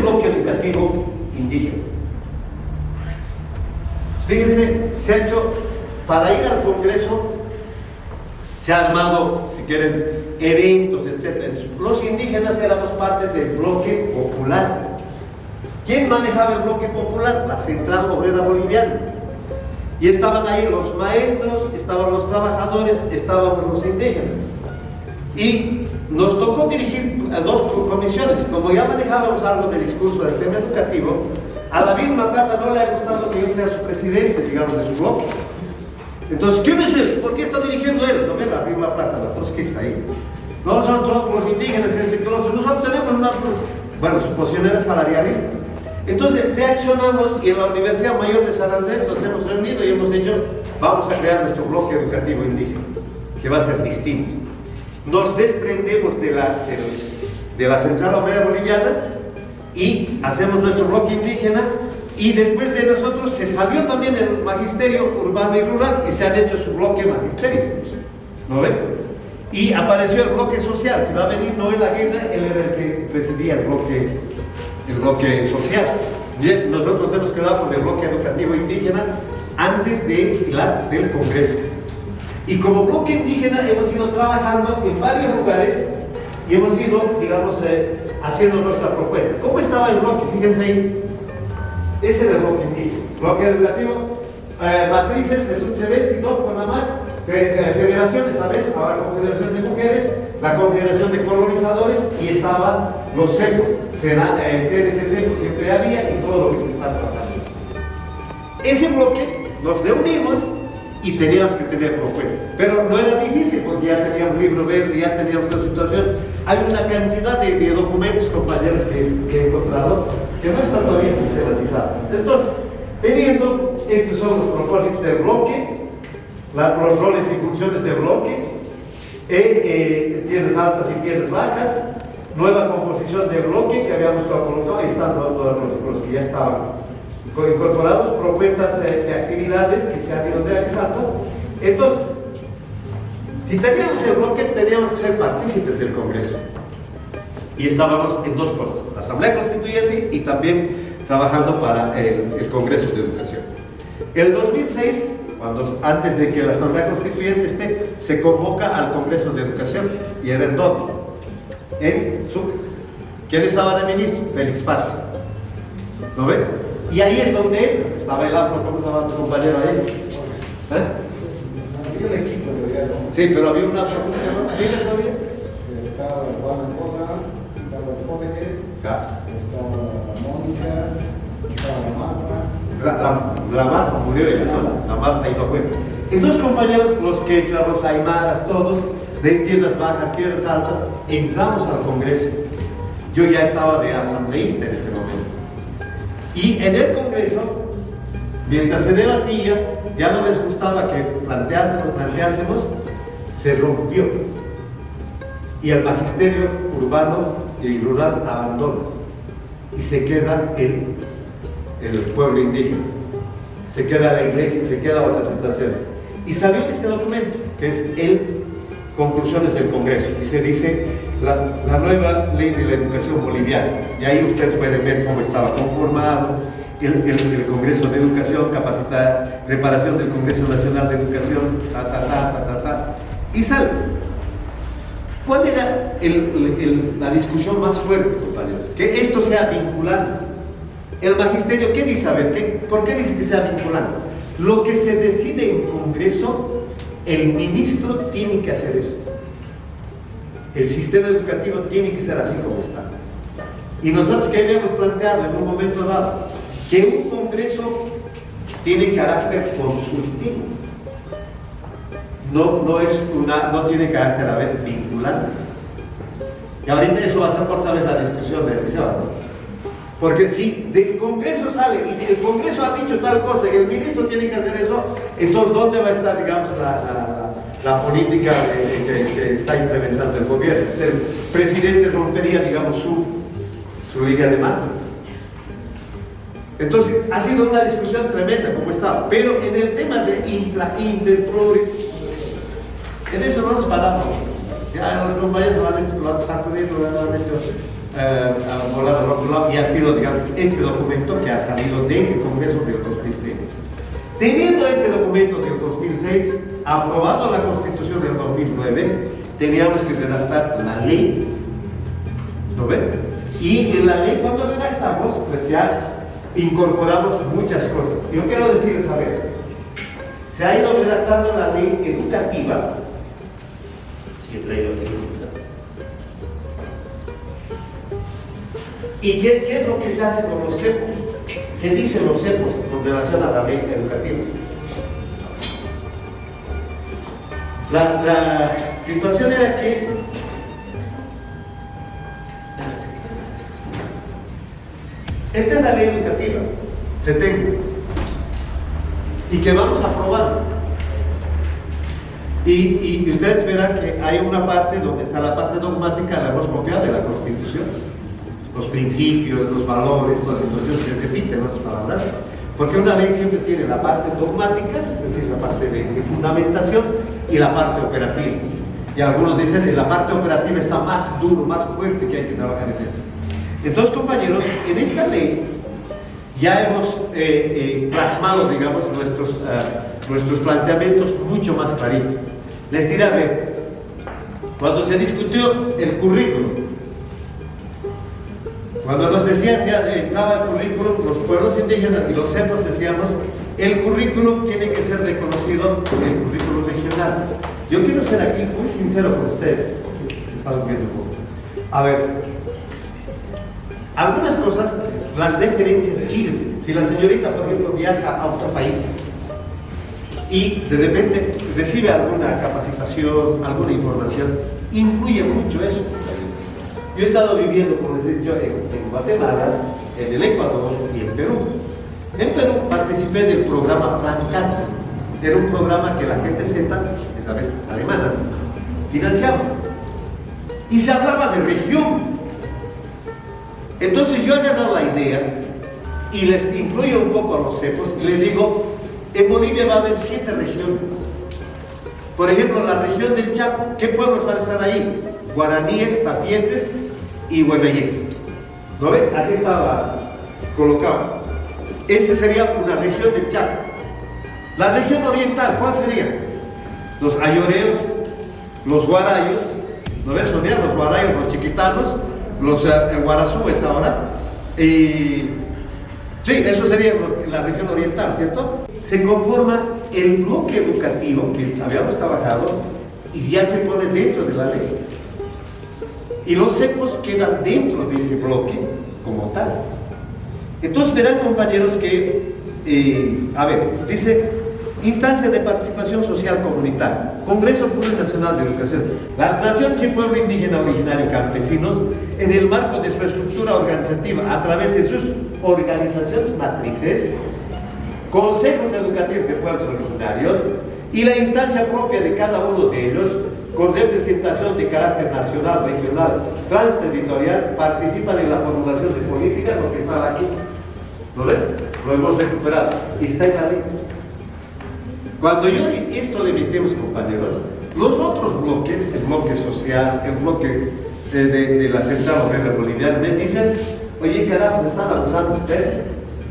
bloque educativo indígena. Fíjense, se ha hecho, para ir al Congreso, se ha armado, si quieren, eventos, etc. Los indígenas éramos parte del bloque popular. ¿Quién manejaba el bloque popular? La Central Obrera Boliviana. Y estaban ahí los maestros, estaban los trabajadores, estaban los indígenas. Y nos tocó dirigir a dos comisiones. Y como ya manejábamos algo del discurso del sistema educativo, a la Vilma Plata no le ha gustado que yo sea su presidente, digamos, de su bloque. Entonces, ¿quién es él? ¿Por qué está dirigiendo él? No ve la Vilma Plata, la trotskista ahí. Nosotros, los indígenas, nosotros tenemos una... Bueno, su posición era salarialista. Entonces reaccionamos y en la Universidad Mayor de San Andrés nos hemos reunido y hemos dicho, vamos a crear nuestro bloque educativo indígena, que va a ser distinto. Nos desprendemos de la Central Obrera Boliviana y hacemos nuestro bloque indígena, y después de nosotros se salió también el magisterio urbano y rural y se han hecho su bloque magisterio, ¿no ven? Y apareció el bloque social. Si va a venir Noel Aguirre, él era el que presidía el bloque social. Bien, nosotros hemos quedado con el bloque educativo indígena antes del Congreso. Y como bloque indígena hemos ido trabajando en varios lugares y hemos ido, digamos, haciendo nuestra propuesta. ¿Cómo estaba el bloque? Fíjense ahí. Ese era el bloque indígena. Bloque educativo, matrices, Sesutsebes, Sidot, Panamá, federaciones, ¿sabes? Ahora Confederación de Mujeres, la Confederación de Colonizadores, y estaban los CEPOS, CNC CEPOS siempre había, y todo lo que se está tratando. Ese bloque nos reunimos y teníamos que tener propuestas, pero no era difícil porque ya teníamos libro verde, ya teníamos la situación. Hay una cantidad de documentos, compañeros, que he encontrado que no están todavía sistematizados. Entonces, teniendo, estos son los propósitos del bloque, los roles y funciones del bloque, tierras altas y tierras bajas, nueva composición del bloque que habíamos colocado, ahí están todos los que ya estaban incorporados, propuestas de actividades que se han ido realizando. Entonces, si teníamos el bloque, teníamos que ser partícipes del Congreso. Y estábamos en dos cosas, la Asamblea Constituyente y también trabajando para el Congreso de Educación. El 2006, antes de que la Asamblea Constituyente esté, se convoca al Congreso de Educación, y era en Doto, en Sucre. ¿Quién estaba de ministro? Félix Paz. ¿No ven? Y ahí es donde entra. Estaba el afro, ¿cómo estaba tu compañero ahí? Había un equipo de diálogo. Sí, pero había una afro, ¿cómo se llama? ¿Tiene todavía? Estaba Juan Angola, estaba el Jorge, estaba la Mónica, estaba la Marta. La Marta murió ella, ¿no? La Marta ahí no fue. Entonces, compañeros, los quechuas, los aymaras, todos, de tierras bajas, tierras altas, entramos al Congreso. Yo ya estaba de asambleísta en ese momento. Y en el Congreso, mientras se debatía, ya no les gustaba que planteásemos, se rompió. Y el magisterio urbano y rural abandona. Y se queda el pueblo indígena. Se queda la iglesia, se queda otras situaciones. Y salió este documento, que es Conclusiones del Congreso. Y se dice la nueva ley de la educación boliviana. Y ahí ustedes pueden ver cómo estaba conformado el Congreso de Educación, preparación del Congreso Nacional de Educación, y sale. ¿Cuál era la discusión más fuerte, compañeros? Que esto sea vinculante. El magisterio, ¿qué dice? A ver, ¿por qué dice que sea vinculante? Lo que se decide en Congreso, el ministro tiene que hacer eso. El sistema educativo tiene que ser así como está. Y nosotros, ¿qué habíamos planteado en un momento dado? Que un Congreso tiene carácter consultivo. No tiene carácter, a ver, vinculante. Y ahorita eso va a ser otra vez la discusión del liceo, ¿no? Porque si del Congreso sale y el Congreso ha dicho tal cosa y el ministro tiene que hacer eso, entonces ¿dónde va a estar, digamos, la política que está implementando el gobierno? El presidente rompería, digamos, su línea de mando. Entonces, ha sido una discusión tremenda como estaba, pero en el tema de en eso no nos paramos. Ya los compañeros lo han sacudido, lo han hecho volado al otro lado y ha sido, digamos, este documento que ha salido de ese Congreso del 2006. Teniendo este documento del 2006, aprobado la Constitución del 2009, teníamos que redactar la ley, ¿no ven? Y en la ley, cuando redactamos, pues ya incorporamos muchas cosas. Yo quiero decirles, a ver, se ha ido redactando la ley educativa. Sí, he traído aquí. ¿Y qué es lo que se hace con los cepos? ¿Qué dicen los cepos con relación a la ley educativa? La situación era que esta es la ley educativa, se tenga, y que vamos a aprobar. Y ustedes verán que hay una parte donde está la parte dogmática, la hemos copiado de la Constitución. Los principios, los valores, todas las situaciones que se repiten en nuestros palabras, porque una ley siempre tiene la parte dogmática, es decir, la parte de fundamentación, y la parte operativa. Y algunos dicen que la parte operativa está más duro, más fuerte, que hay que trabajar en eso. Entonces, compañeros, en esta ley ya hemos plasmado, digamos, nuestros planteamientos mucho más claritos. Les diré, a ver, cuando se discutió el currículum, cuando nos decían ya entraba el currículum, los pueblos indígenas y los cepos decíamos, el currículum tiene que ser reconocido, el currículum regional. Yo quiero ser aquí muy sincero con ustedes, porque se está viendo un poco. A ver, algunas cosas, las referencias sirven. Si la señorita, por ejemplo, viaja a otro país y de repente recibe alguna capacitación, alguna información, influye mucho eso. Yo he estado viviendo, como les he dicho, en Guatemala, en el Ecuador y en Perú. En Perú participé del programa Plan CAT. Era un programa que la gente Z, esa vez alemana, financiaba. Y se hablaba de región. Entonces yo he agarrado la idea y les incluyo un poco a los cepos y les digo, en Bolivia va a haber 7 regiones. Por ejemplo, la región del Chaco, ¿qué pueblos van a estar ahí? Guaraníes, Tapietes y Huemellex. ¿No ven? Así estaba colocado. Esa sería una región del Chaco. La región oriental, ¿cuál sería? Los ayoreos, los guarayos, ¿no ves? Sonia? Los guarayos, los chiquitanos, los guarazúes ahora. Y sí, eso sería la región oriental, ¿cierto? Se conforma el bloque educativo que habíamos trabajado y ya se pone dentro de la ley. Y los cepos quedan dentro de ese bloque como tal. Entonces verán, compañeros, que, a ver, dice, instancia de participación social comunitaria, Congreso Plurinacional de Educación, las naciones y pueblo indígena originario campesinos, en el marco de su estructura organizativa, a través de sus organizaciones matrices, consejos educativos de pueblos originarios y la instancia propia de cada uno de ellos, con representación de carácter nacional, regional, transterritorial, participan en la formulación de políticas, lo que estaba aquí. ¿Lo ven? Lo hemos recuperado. Está en la ley. Cuando yo esto le metemos, compañeros, los otros bloques, el bloque social, el bloque de la Central Obrera Boliviana, me dicen, oye, carajos, están abusando ustedes.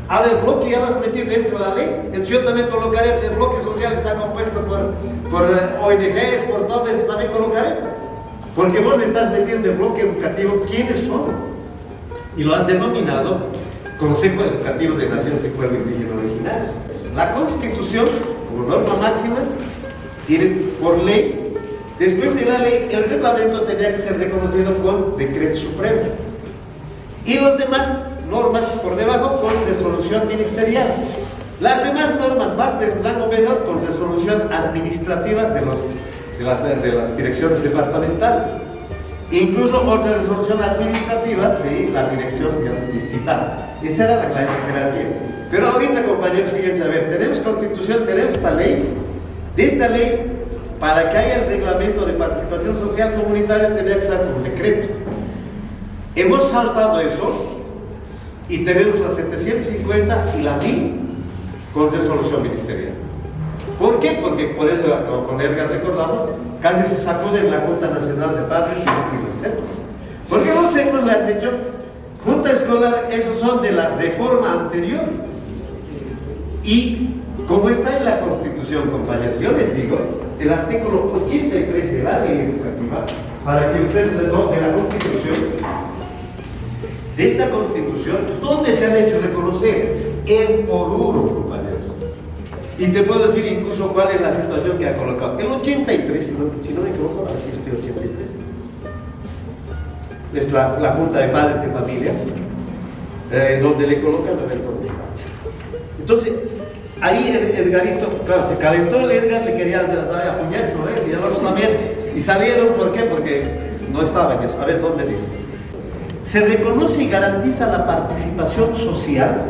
Ahora el bloque ya lo has metido dentro de la ley. Entonces yo también colocaré, el bloque social está compuesto por ONGs, por todo esto también colocaré. Porque vos le estás metiendo el bloque educativo, ¿quiénes son? Y lo has denominado Consejo Educativo de Naciones y Pueblos Indígenas Originarios. La Constitución, como norma máxima, tiene por ley, después de la ley, el reglamento tendría que ser reconocido con decreto supremo. Y los demás normas por debajo con resolución ministerial. Las demás normas más de rango menor con resolución administrativa de las direcciones departamentales. Incluso otra resolución administrativa de la dirección distrital. Esa era la jerarquía. Pero ahorita, compañeros, fíjense, a ver, tenemos constitución, tenemos esta ley. De esta ley, para que haya el reglamento de participación social comunitaria, tendría que ser con decreto. Hemos saltado eso y tenemos la 750 y la 1000 con resolución ministerial. ¿Por qué? Porque por eso, como con Edgar recordamos, casi se sacó de la Junta Nacional de Padres y los cepos. Porque los secos le han dicho, junta escolar, esos son de la reforma anterior. Y como está en la Constitución, compañeros, yo les digo, el artículo 83 de la ley educativa, para que ustedes les den de la Constitución, de esta Constitución, ¿dónde se han hecho reconocer? En Oruro, compañeros. Y te puedo decir incluso cuál es la situación que ha colocado. El 83, si no me equivoco, ahora sí estoy 83. Es la Junta de Padres de Familia, donde le colocan a ver dónde está. Entonces, ahí Edgarito, claro, se calentó el Edgar, le quería dar a puñazo, y el otro también, y salieron, ¿por qué? Porque no estaba en eso. A ver, ¿dónde dice? Se reconoce y garantiza la participación social,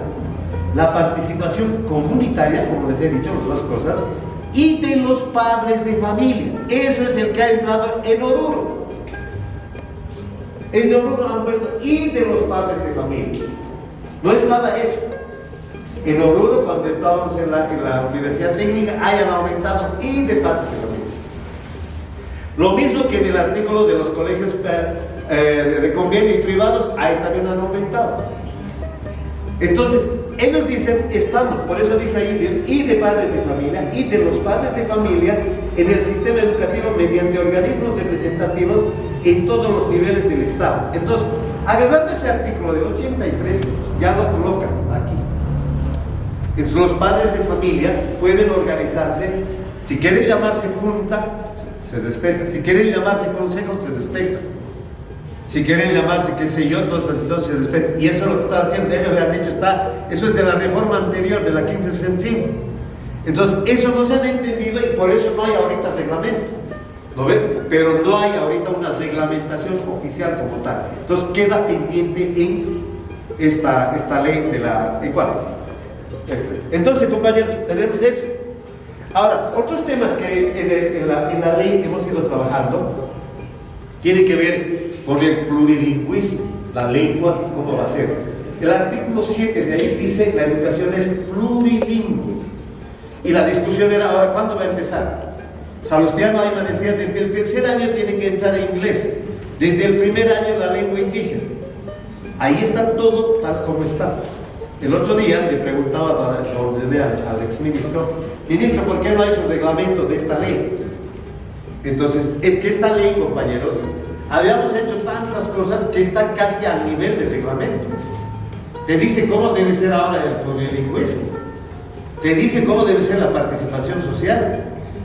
la participación comunitaria, como les he dicho, las dos cosas, y de los padres de familia. Eso es el que ha entrado en Oruro. En Oruro han puesto y de los padres de familia. No estaba eso. En Oruro, cuando estábamos en la Universidad Técnica, hayan aumentado y de padres de familia. Lo mismo que en el artículo de los colegios de convenio y privados, ahí también han aumentado. Entonces, ellos dicen, estamos, por eso dice ahí, y de padres de familia, y de los padres de familia en el sistema educativo mediante organismos representativos en todos los niveles del Estado. Entonces, agarrando ese artículo del 83, ya lo colocan aquí. Entonces, los padres de familia pueden organizarse, si quieren llamarse junta, se respeta, si quieren llamarse consejo, se respeta. Si quieren llamarse, qué sé yo, entonces se respeta. Y eso es lo que estaba haciendo, ellos le han dicho, eso es de la reforma anterior, de la 1565. Entonces, eso no se han entendido y por eso no hay ahorita reglamento. ¿Lo ven? Pero no hay ahorita una reglamentación oficial como tal. Entonces, queda pendiente en esta ley de la... ¿En cuál? Entonces, compañeros, tenemos eso. Ahora, otros temas que en la ley hemos ido trabajando tienen que ver con el plurilingüismo, la lengua, cómo va a ser. El artículo 7 de ahí dice la educación es plurilingüe. Y la discusión era, ahora, ¿cuándo va a empezar? Salustiano Ayman decía, desde el tercer año tiene que entrar en inglés, desde el primer año la lengua indígena. Ahí está todo tal como está. El otro día le preguntaba al exministro, ministro, ¿por qué no hay su reglamento de esta ley? Entonces, es que esta ley, compañeros, habíamos hecho tantas cosas que está casi al nivel de reglamento. Te dice cómo debe ser ahora el plurilingüismo, te dice cómo debe ser la participación social,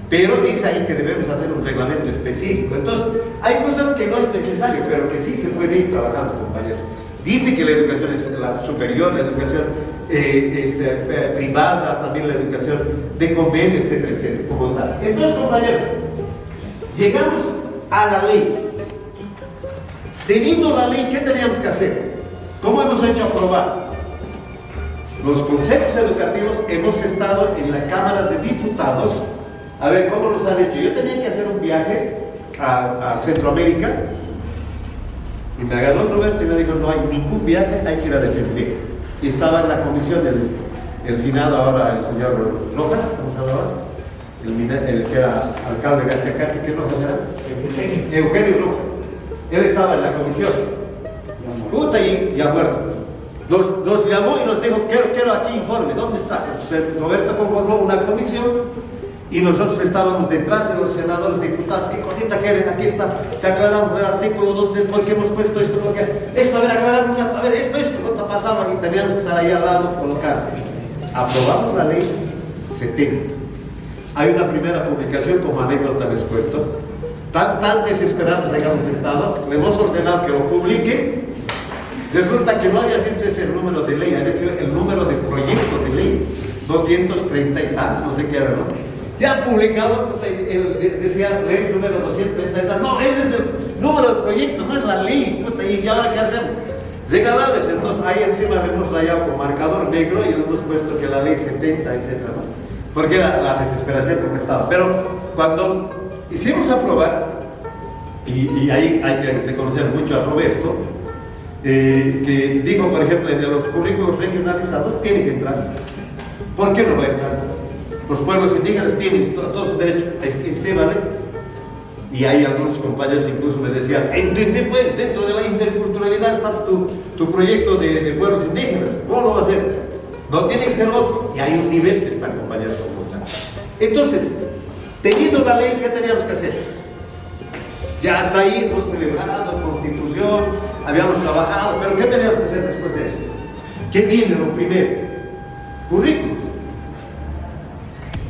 pero dice ahí que debemos hacer un reglamento específico. Entonces, hay cosas que no es necesario, pero que sí se puede ir trabajando, compañeros. Dice que la educación es la superior, la educación privada, también la educación de convenio, etcétera, etcétera, como tal. Entonces, compañeros, llegamos a la ley. Teniendo la ley, ¿qué teníamos que hacer? ¿Cómo hemos hecho aprobar? Los consejos educativos hemos estado en la Cámara de Diputados. A ver, ¿cómo nos han hecho? Yo tenía que hacer un viaje a Centroamérica y me agarró el Roberto y me dijo, no hay ningún viaje, hay que ir a defender. Y estaba en la comisión el finado ahora, el señor Rojas, ¿cómo se llama ahora? El que era alcalde de Achacachi, ¿qué Rojas era? Eugenio Rojas. Él estaba en la comisión. Puta, y ya muerto. Nos llamó y nos dijo, quiero aquí informe, ¿dónde está? Entonces, Roberto conformó una comisión y nosotros estábamos detrás de los senadores, diputados. ¿Qué cosita quieren? Aquí está, te aclaramos el artículo, ¿por qué hemos puesto esto? ¿Por qué? Esto, a ver, aclaramos, a ver, esto, no te pasaba y teníamos que estar ahí al lado, colocar. Aprobamos la ley 70. Hay una primera publicación, como anécdota les cuento. Tan desesperados hayamos estado, le hemos ordenado que lo publiquen. Resulta que no había sido ese el número de ley, había sido el número de proyecto de ley, 230 y tantos, no sé qué era, ¿no? Ya publicado, decía ley número 230 y tantos. No, ese es el número del proyecto, no es la ley. Puta, ¿y ahora qué hacemos? Regalarles, entonces ahí encima le hemos rayado con marcador negro y le hemos puesto que la ley 70, etcétera, ¿no? Porque era la desesperación como estaba. Pero cuando hicimos aprobar, y ahí hay que reconocer mucho a Roberto, que dijo, por ejemplo, en los currículos regionalizados tiene que entrar. ¿Por qué no va a entrar? Los pueblos indígenas tienen todos sus derechos, inscríbanle. Y hay algunos compañeros incluso me decían, entiende pues, dentro de la interculturalidad está tu proyecto de pueblos indígenas, ¿cómo lo va a hacer? No, tiene que ser otro. Y hay un nivel que están compañeros confrontando. Entonces, teniendo la ley, ¿qué teníamos que hacer? Ya hasta ahí hemos celebrado Constitución, habíamos trabajado, pero ¿qué teníamos que hacer después de eso? ¿Qué viene lo primero? Currículos.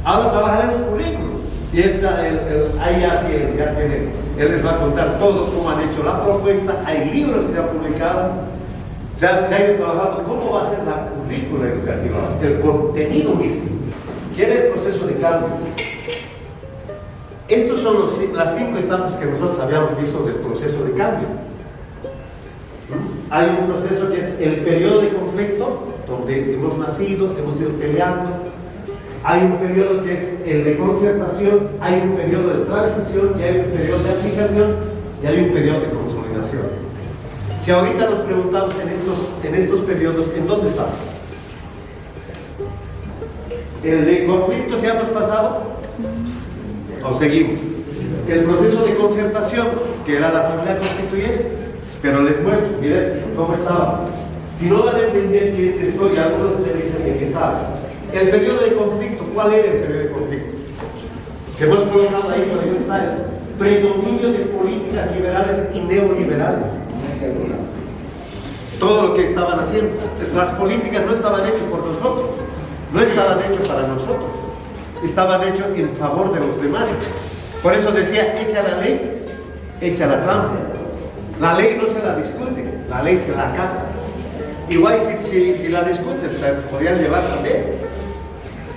Ahora trabajaremos currículos. Y ahí ya tiene, él les va a contar todo cómo han hecho la propuesta, hay libros que se han publicado, se ha ido trabajando cómo va a ser la currícula educativa, el contenido mismo. ¿Quiere el proceso de cambio? Estos son las 5 etapas que nosotros habíamos visto del proceso de cambio. Hay un proceso que es el periodo de conflicto, donde hemos nacido, hemos ido peleando. Hay un periodo que es el de concertación, hay un periodo de transición, y hay un periodo de aplicación, y hay un periodo de consolidación. Si ahorita nos preguntamos en estos periodos, ¿en dónde estamos? ¿El de conflicto ya hemos pasado? ¿O seguimos? El proceso de concertación, que era la Asamblea Constituyente, pero les muestro, miren cómo estaba. Si no van a entender qué es esto, y algunos se dicen en qué estaba. El periodo de conflicto, ¿cuál era el periodo de conflicto? Que hemos colocado ahí para que está el predominio de políticas liberales y neoliberales. Todo lo que estaban haciendo. Las políticas no estaban hechas por nosotros, no estaban hechas para nosotros, estaban hechas en favor de los demás. Por eso decía, echa la ley, echa la trampa. La ley no se la discute, la ley se la acata. Igual si la discutes, la podrían llevar también.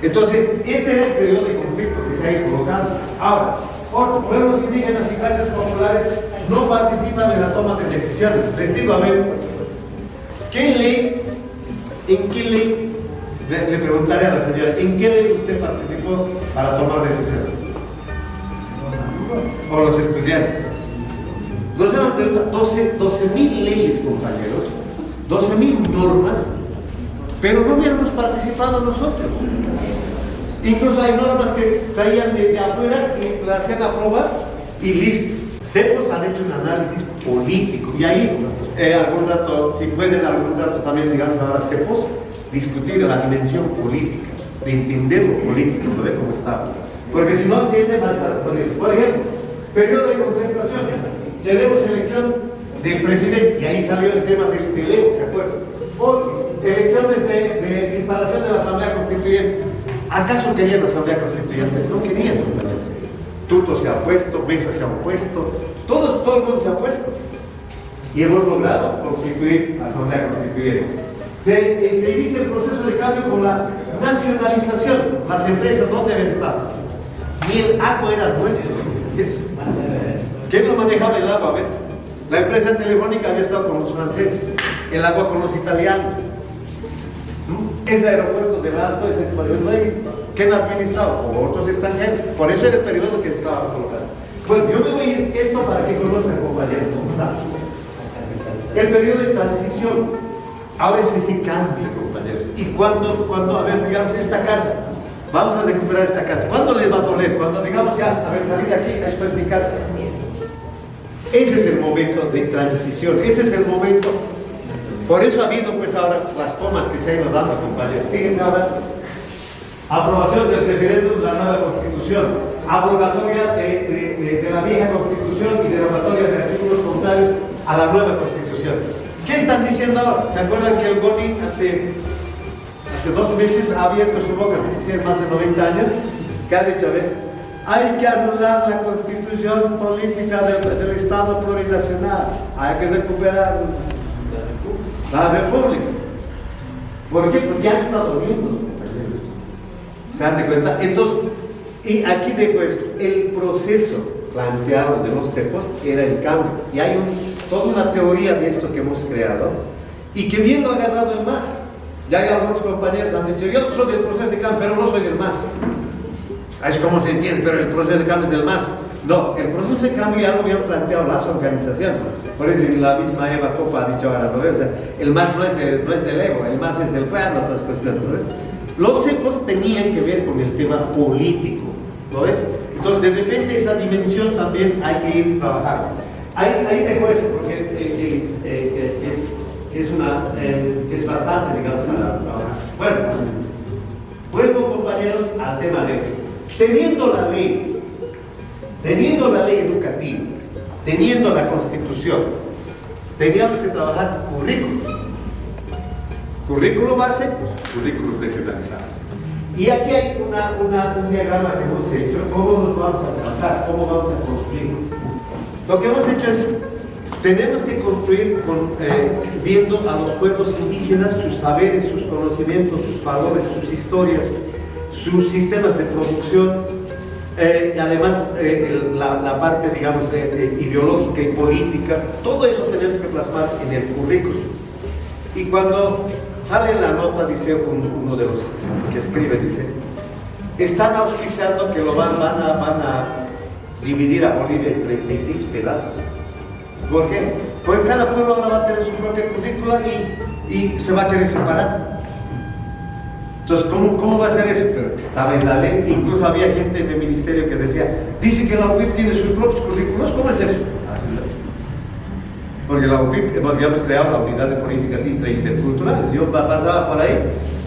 Entonces, este es el periodo de conflicto que se ha ido colocando. Ahora, otros pueblos indígenas y clases populares no participan en la toma de decisiones. Les digo, a ver, ¿en qué ley, le preguntaré a la señora, ¿en qué ley usted participó para tomar decisiones? O los estudiantes. Nos hemos preguntado 12.000 leyes, compañeros, 12.000 normas, pero no habíamos participado nosotros. Incluso hay normas que traían de afuera y las hacían aprobar y listo. CEPOS han hecho un análisis político y ahí algún rato, si pueden algún rato también, digamos ahora CEPOS, discutir la dimensión política, de entender lo político, ¿no ve cómo está? Porque si no entienden, va a estar respondiendo. Por ejemplo, periodo de concentración, tenemos elección del presidente y ahí salió el tema del Evo, ¿se acuerdan? Otro, elecciones de instalación de la Asamblea Constituyente. ¿Acaso querían la Asamblea Constituyente? No querían, compañeros. Tuto se ha puesto, Mesa se ha puesto, todo el mundo se ha puesto. Y hemos logrado constituir la Asamblea Constituyente. Se inicia el proceso de cambio con la nacionalización. Las empresas, ¿dónde deben estar? Ni el agua era nuestro. ¿Quién lo manejaba el agua? A ver. La empresa telefónica había estado con los franceses, el agua con los italianos. Ese aeropuerto del Alto, ese periodo ahí, ¿quién administraba? O otros extranjeros. Por eso era el periodo que estaba colocado. Bueno, yo me voy a ir esto para que conozcan, compañeros, cómo está. El periodo de transición. Ahora es ese cambio, compañeros. Y cuando a ver, digamos, esta casa, vamos a recuperar esta casa. ¿Cuándo les va a doler? Cuando digamos ya, a ver, salí de aquí, esto es mi casa. Ese es el momento de transición, ese es el momento. Por eso ha habido pues ahora las tomas que se han ido dando, compañeros. Fíjense ahora, aprobación del referéndum de la nueva Constitución, abrogatoria de la vieja Constitución y derogatoria de artículos contrarios a la nueva Constitución. ¿Qué están diciendo ahora? ¿Se acuerdan que el GONI hace 2 meses ha abierto su boca, que tiene más de 90 años, que ha dicho, a ver, hay que anular la Constitución política del Estado plurinacional, hay que recuperar la República? ¿Por qué? Porque han estado viendo, compañeros. ¿Se dan de cuenta? Entonces, y aquí dejo esto, el proceso planteado de los CEPOS era el cambio. Y hay toda una teoría de esto que hemos creado y que bien lo ha agarrado el MAS. Ya hay algunos compañeros que han dicho, yo soy del proceso de cambio, pero no soy del MAS. Es como se entiende, pero el proceso de cambio es del MAS. No, el proceso de cambio ya lo habían planteado las organizaciones. Por eso la misma Eva Copa ha dicho ahora, ¿no? O sea, el MAS no es del ego, el MAS es del pueblo, otras cuestiones, ¿no? Los CEPOS tenían que ver con el tema político, ¿no? Entonces, de repente, esa dimensión también hay que ir trabajando. Ahí dejo eso, porque es bastante, digamos, para trabajar. Bueno, vuelvo, compañeros, al tema de teniendo la ley educativa, teniendo la Constitución, teníamos que trabajar currículo base, currículos regionalizados. Y aquí hay un diagrama que hemos hecho, cómo nos vamos a trazar, cómo vamos a construir. Lo que hemos hecho es, tenemos que construir viendo a los pueblos indígenas, sus saberes, sus conocimientos, sus valores, sus historias, sus sistemas de producción, y además la parte, digamos, ideológica y política. Todo eso tenemos que plasmar en el currículo. Y cuando sale la nota, dice uno de los que escribe, dice, están auspiciando que lo van a dividir a Bolivia en 36 pedazos. ¿Por qué? Porque cada pueblo ahora va a tener su propia currícula y se va a querer separar. Entonces, ¿cómo va a ser eso? Pero estaba en la ley. Incluso había gente en el ministerio que decía, dice que la UPIP tiene sus propios currículos. ¿Cómo es eso? Porque la UPIP, habíamos creado la unidad de políticas interculturales. Yo pasaba por ahí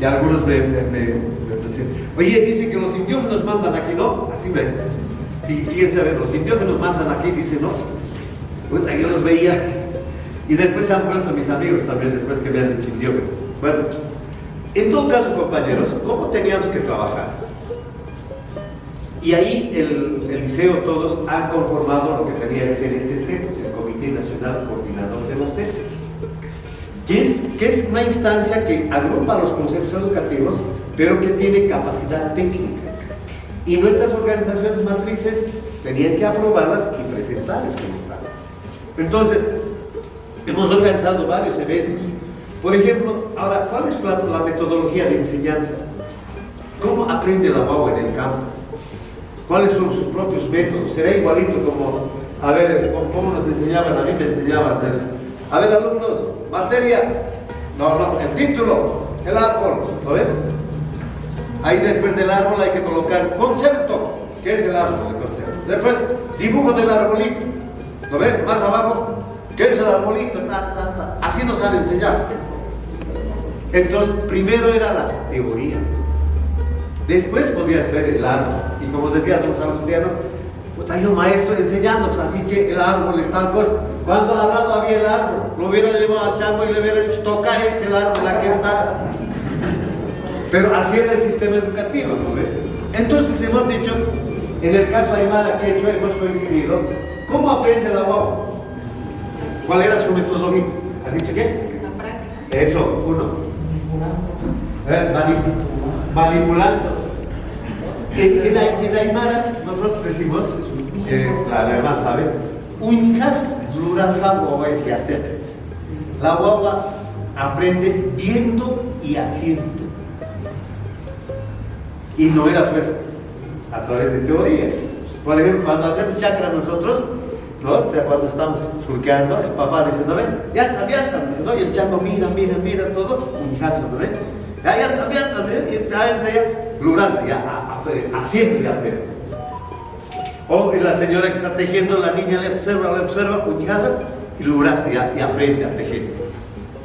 y algunos me decían, oye, dice que los indígenas mandan aquí, ¿no? Así y fíjense, a ver, los indígenas mandan aquí, dice, ¿no? Puta, yo los veía. Y después se han vuelto mis amigos también, después que me han dicho indígenas. Bueno, en todo caso, compañeros, ¿cómo teníamos que trabajar? Y ahí el liceo, todos han conformado lo que tenía el CNCC, pues el Comité Nacional Coordinador de los Centros, que es una instancia que agrupa los conceptos educativos, pero que tiene capacidad técnica. Y nuestras organizaciones matrices tenían que aprobarlas y presentarlas como tal. Entonces, hemos organizado varios eventos. Por ejemplo, ahora, ¿cuál es la metodología de enseñanza? ¿Cómo aprende la guagua en el campo? ¿Cuáles son sus propios métodos? ¿Será igualito como, a ver, cómo nos enseñaban? A mí me enseñaban, a ver, alumnos, materia, no, el título, el árbol, ¿lo ven? Ahí después del árbol hay que colocar concepto. ¿Qué es el árbol? El concepto. Después, dibujo del arbolito, ¿lo ven? Más abajo, ¿qué es el arbolito? Así nos han enseñado. Entonces, primero era la teoría. Después podías ver el árbol. Y como decía don Salustiano, pues hay un maestro enseñándonos así, che, el árbol es tal cosa. Cuando al lado había el árbol, lo hubiera llevado al chango y le hubiera dicho, toca este el árbol, aquí está. Pero así era el sistema educativo, ¿no ve? Entonces hemos dicho, en el caso Aymara Quechua hemos coincidido, ¿cómo aprende la guagua? ¿Cuál era su metodología? ¿Has dicho qué? La práctica. Eso, uno. Manipulando. En Aymara nosotros decimos, la alemán sabe, Unjas plurasa guagua y atepes. La guagua aprende viendo y haciendo. Y no era pues a través de teoría. Por ejemplo, cuando hacemos chakra nosotros, ¿no? Cuando estamos surqueando, el papá dice, ¿no ven? Ya está, dice, ¿no? Y el chango mira todo, un caso, ¿no ven? Ya está, y entra ya, pluraza, ya, haciendo ya aprende. O la señora que está tejiendo, la niña le observa, un casa, y pluraza, ya aprende a tejer.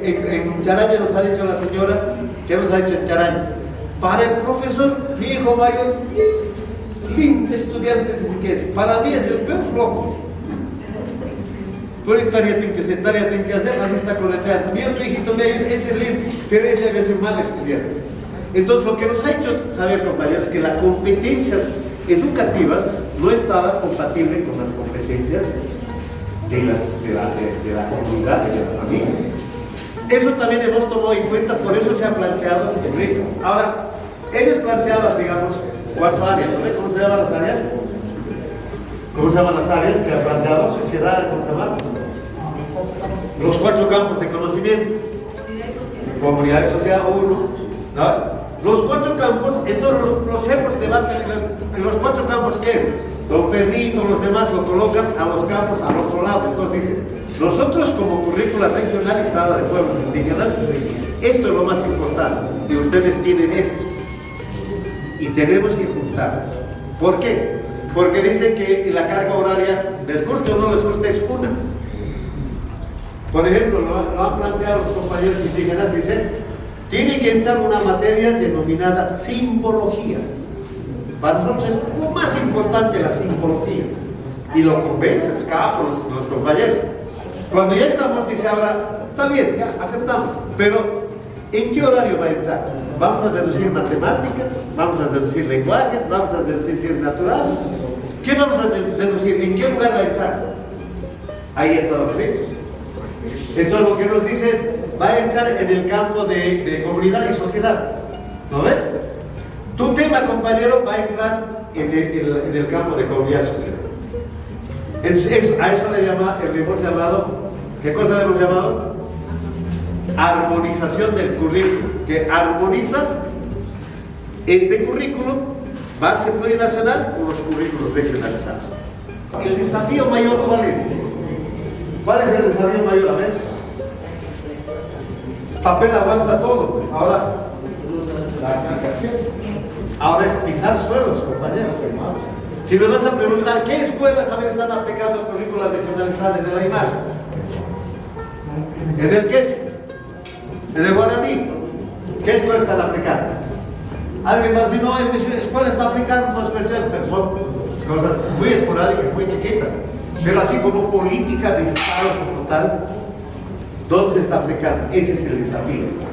En Charaña nos ha dicho la señora, ¿qué nos ha dicho en Charaña? Para el profesor, mi hijo mayor, lindo estudiante, dice que es. Para mí es el peor flojo. Por tarea tiene que hacer, así está coleteando. Mi otro hijito me ayuda, ese es lindo, pero ese debe ser mal estudiante. Entonces, lo que nos ha hecho saber, compañeros, es que las competencias educativas no estaban compatibles con las competencias de la comunidad, de la familia. Eso también hemos tomado en cuenta, por eso se ha planteado el ritmo. Ahora, ellos planteaban, digamos, 4 áreas, ¿no ven cómo se llaman las áreas? ¿Cómo se llaman las áreas que ha planteado sociedad? ¿Cómo se llaman? Los 4 campos de conocimiento. Comunidad y sociedad, 1. ¿No? Los 4 campos, entonces los jefes debaten en los 4 campos, ¿qué es? Don Pedrito, los demás lo colocan a los campos al otro lado. Entonces dicen, nosotros como currícula regionalizada de pueblos indígenas, esto es lo más importante, y ustedes tienen esto. Y tenemos que juntar. ¿Por qué? porque dicen que la carga horaria, les guste o no les guste, es una. Por ejemplo, lo han planteado los compañeros indígenas, dicen, tiene que entrar una materia denominada simbología. Para nosotros es lo más importante la simbología. Y lo convencen los compañeros. Cuando ya estamos, dice ahora, está bien, ya aceptamos, pero ¿en qué horario va a entrar? ¿Vamos a deducir matemáticas? ¿Vamos a deducir lenguajes? ¿Vamos a deducir ciencias naturales? ¿Qué vamos a deducir? ¿En qué lugar va a entrar? Ahí están los efectos. Entonces lo que nos dice es, va a entrar en el campo de comunidad y sociedad. ¿No ven? Tu tema, compañero, va a entrar en el campo de comunidad y sociedad. A eso le hemos llamado, ¿qué cosa le hemos llamado? Armonización del currículo, que armoniza este currículo base plurinacional con los currículos regionalizados. El desafío mayor, ¿cuál es? ¿Cuál es el desafío mayor? A ver. Papel aguanta todo, pues ahora la aplicación. Ahora es pisar suelos, compañeros. Si me vas a preguntar, ¿qué escuelas están aplicando currículas regionalizadas en el Aymara? ¿En el quechua? ¿En el guaraní? ¿Qué escuelas están aplicando? Alguien más dice, no, en mi escuela está aplicando dos cuestiones, pero son cosas muy esporádicas, muy chiquitas. Pero así como política de Estado como tal, ¿dónde se está aplicando? Ese es el desafío.